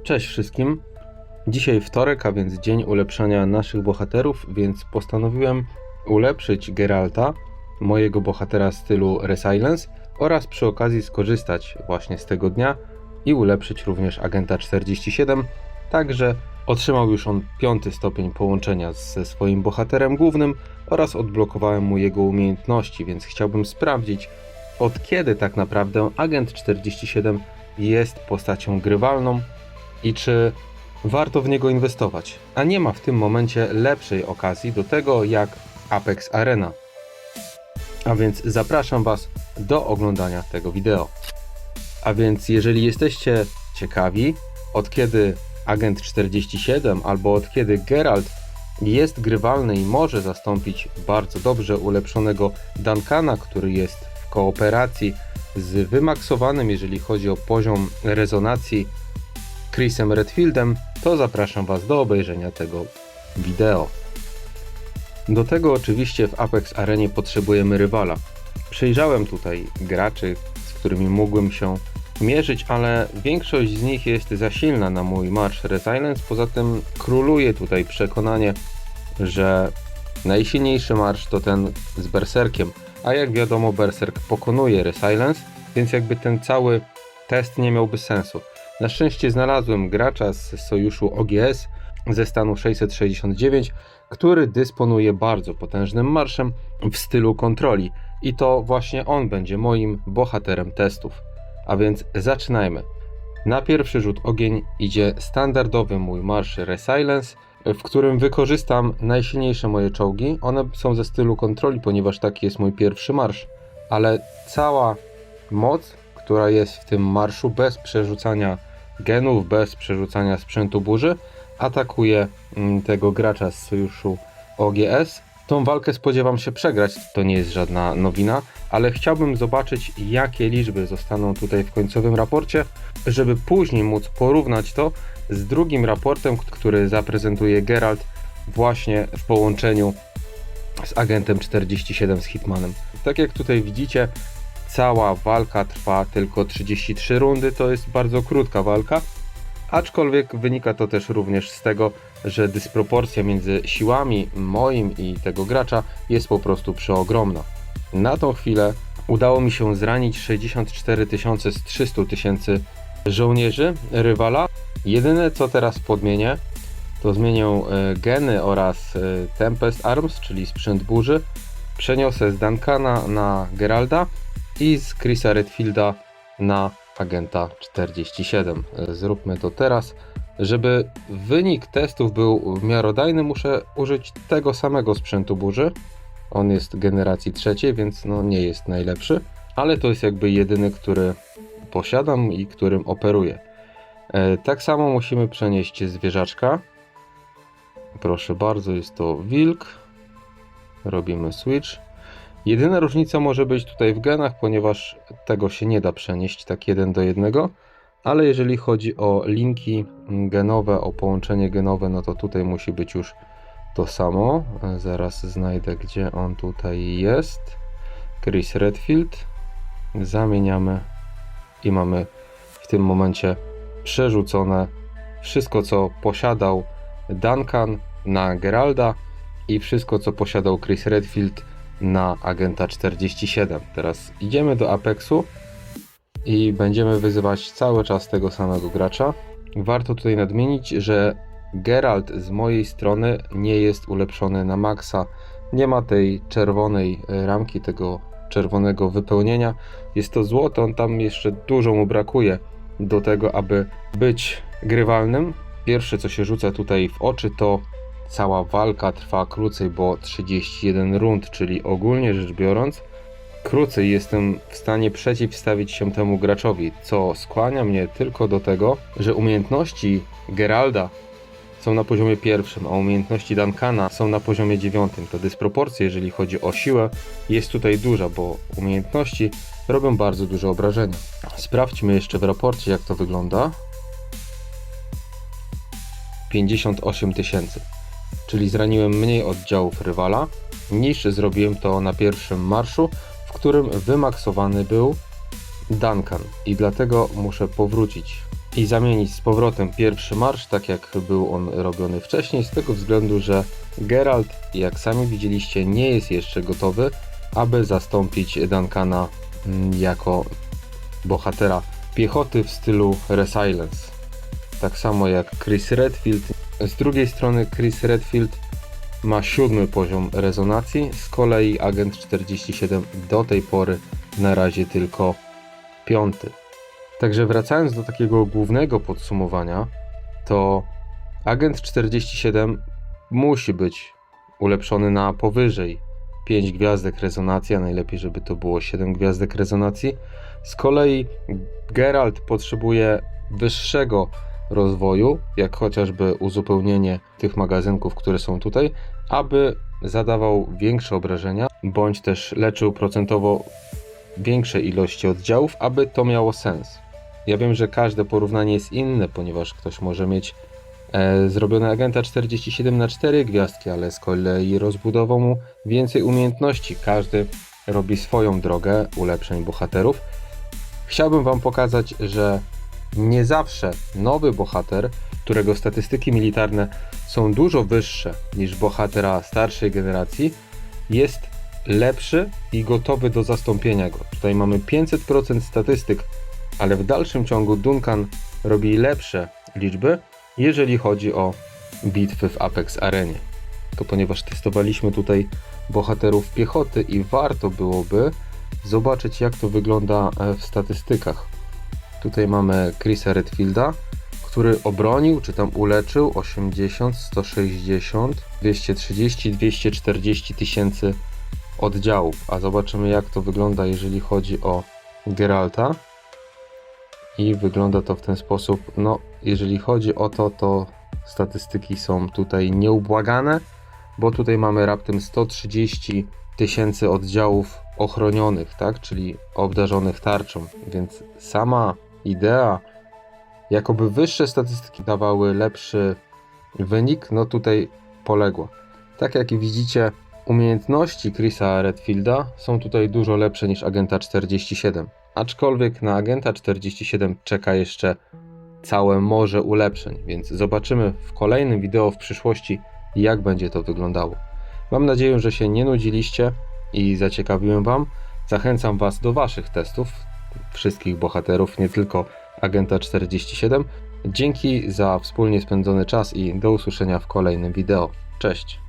Cześć wszystkim. Dzisiaj wtorek, a więc dzień ulepszania naszych bohaterów, więc postanowiłem ulepszyć Geralta, mojego bohatera stylu Resilience, oraz przy okazji skorzystać właśnie z tego dnia i ulepszyć również agenta 47, także otrzymał już on 5. stopień połączenia ze swoim bohaterem głównym oraz odblokowałem mu jego umiejętności, więc chciałbym sprawdzić, od kiedy tak naprawdę agent 47 jest postacią grywalną i czy warto w niego inwestować. A nie ma w tym momencie lepszej okazji do tego jak Apex Arena. A więc zapraszam Was do oglądania tego wideo. A więc jeżeli jesteście ciekawi, od kiedy agent 47 albo od kiedy Geralt jest grywalny i może zastąpić bardzo dobrze ulepszonego Duncana, który jest w kooperacji z wymaksowanym, jeżeli chodzi o poziom rezonacji, Chrisem Redfieldem, to zapraszam Was do obejrzenia tego wideo. Do tego oczywiście w Apex Arenie potrzebujemy rywala. Przejrzałem tutaj graczy, z którymi mógłbym się mierzyć, ale większość z nich jest za silna na mój marsz Resilience. Poza tym króluje tutaj przekonanie, że najsilniejszy marsz to ten z Berserkiem, a jak wiadomo Berserk pokonuje Resilience, więc jakby ten cały test nie miałby sensu. Na szczęście znalazłem gracza z sojuszu OGS ze stanu 669, który dysponuje bardzo potężnym marszem w stylu kontroli i to właśnie on będzie moim bohaterem testów. A więc zaczynajmy. Na pierwszy rzut ogień idzie standardowy mój marsz Resilience, w którym wykorzystam najsilniejsze moje czołgi. One są ze stylu kontroli, ponieważ taki jest mój pierwszy marsz, ale cała moc, która jest w tym marszu, bez przerzucania genów, bez przerzucania sprzętu burzy, atakuje tego gracza z sojuszu OGS. Tą walkę spodziewam się przegrać, to nie jest żadna nowina, ale chciałbym zobaczyć, jakie liczby zostaną tutaj w końcowym raporcie, żeby później móc porównać to z drugim raportem, który zaprezentuje Geralt właśnie w połączeniu z agentem 47 z Hitmanem. Tak jak tutaj widzicie, cała walka trwa tylko 33 rundy, to jest bardzo krótka walka, aczkolwiek wynika to też również z tego, że dysproporcja między siłami moim i tego gracza jest po prostu przeogromna. Na tą chwilę udało mi się zranić 64 000 z 300 000 żołnierzy rywala. Jedyne co teraz podmienię, to zmienię geny oraz Tempest Arms, czyli sprzęt burzy. Przeniosę z Duncana na Geralda i z Chrisa Redfielda na agenta 47. Zróbmy to teraz. Żeby wynik testów był miarodajny, muszę użyć tego samego sprzętu burzy. On jest generacji trzeciej, więc no nie jest najlepszy, ale to jest jakby jedyny, który posiadam i którym operuję. Tak samo musimy przenieść zwierzaczka. Proszę bardzo, jest to wilk. Robimy switch. Jedyna różnica może być tutaj w genach, ponieważ tego się nie da przenieść tak 1 do 1, ale jeżeli chodzi o linki genowe, o połączenie genowe, no to tutaj musi być już to samo. Zaraz znajdę, gdzie on tutaj jest. Chris Redfield. Zamieniamy i mamy w tym momencie przerzucone wszystko, co posiadał Duncan na Geralda i wszystko, co posiadał Chris Redfield na agenta 47. Teraz idziemy do Apexu i będziemy wyzywać cały czas tego samego gracza. Warto tutaj nadmienić, że Geralt z mojej strony nie jest ulepszony na maksa. Nie ma tej czerwonej ramki, tego czerwonego wypełnienia. Jest to złoto, tam jeszcze dużo mu brakuje do tego, aby być grywalnym. Pierwsze, co się rzuca tutaj w oczy, to cała walka trwa krócej, bo 31 rund, czyli ogólnie rzecz biorąc krócej jestem w stanie przeciwstawić się temu graczowi, co skłania mnie tylko do tego, że umiejętności Geralda są na poziomie 1, a umiejętności Duncana są na poziomie 9. Ta dysproporcja, jeżeli chodzi o siłę, jest tutaj duża, bo umiejętności robią bardzo duże obrażenia. Sprawdźmy jeszcze w raporcie, jak to wygląda. 58 000. Czyli zraniłem mniej oddziałów rywala niż zrobiłem to na pierwszym marszu, w którym wymaksowany był Duncan i dlatego muszę powrócić i zamienić z powrotem pierwszy marsz, tak jak był on robiony wcześniej, z tego względu, że Geralt, jak sami widzieliście, nie jest jeszcze gotowy, aby zastąpić Duncana jako bohatera piechoty w stylu Resilience. Tak samo jak Chris Redfield. Z drugiej strony Chris Redfield ma 7 poziom rezonacji, z kolei Agent 47 do tej pory na razie tylko 5. Także wracając do takiego głównego podsumowania, to Agent 47 musi być ulepszony na powyżej 5 gwiazdek rezonacji, a najlepiej żeby to było 7 gwiazdek rezonacji. Z kolei Geralt potrzebuje wyższego rozwoju, jak chociażby uzupełnienie tych magazynków, które są tutaj, aby zadawał większe obrażenia, bądź też leczył procentowo większe ilości oddziałów, aby to miało sens. Ja wiem, że każde porównanie jest inne, ponieważ ktoś może mieć zrobione agenta 47 na 4 gwiazdki, ale z kolei rozbudował mu więcej umiejętności. Każdy robi swoją drogę ulepszeń bohaterów. Chciałbym wam pokazać, że nie zawsze nowy bohater, którego statystyki militarne są dużo wyższe niż bohatera starszej generacji, jest lepszy i gotowy do zastąpienia go. Tutaj mamy 500% statystyk, ale w dalszym ciągu Duncan robi lepsze liczby, jeżeli chodzi o bitwy w Apex Arenie. To ponieważ testowaliśmy tutaj bohaterów piechoty i warto byłoby zobaczyć, jak to wygląda w statystykach. Tutaj mamy Chrisa Redfielda, który obronił, czy tam uleczył 80, 160, 230, 240 tysięcy oddziałów. A zobaczymy, jak to wygląda, jeżeli chodzi o Geralta. I wygląda to w ten sposób. No, jeżeli chodzi o to, to statystyki są tutaj nieubłagane, bo tutaj mamy raptem 130 tysięcy oddziałów ochronionych, tak, czyli obdarzonych tarczą, więc sama idea, jakoby wyższe statystyki dawały lepszy wynik, no tutaj poległa. Tak jak widzicie, umiejętności Chrisa Redfielda są tutaj dużo lepsze niż Agenta 47, aczkolwiek na Agenta 47 czeka jeszcze całe morze ulepszeń, więc zobaczymy w kolejnym wideo w przyszłości, jak będzie to wyglądało. Mam nadzieję, że się nie nudziliście i zaciekawiłem wam. Zachęcam was do waszych testów wszystkich bohaterów, nie tylko Agenta 47. Dzięki za wspólnie spędzony czas i do usłyszenia w kolejnym wideo. Cześć!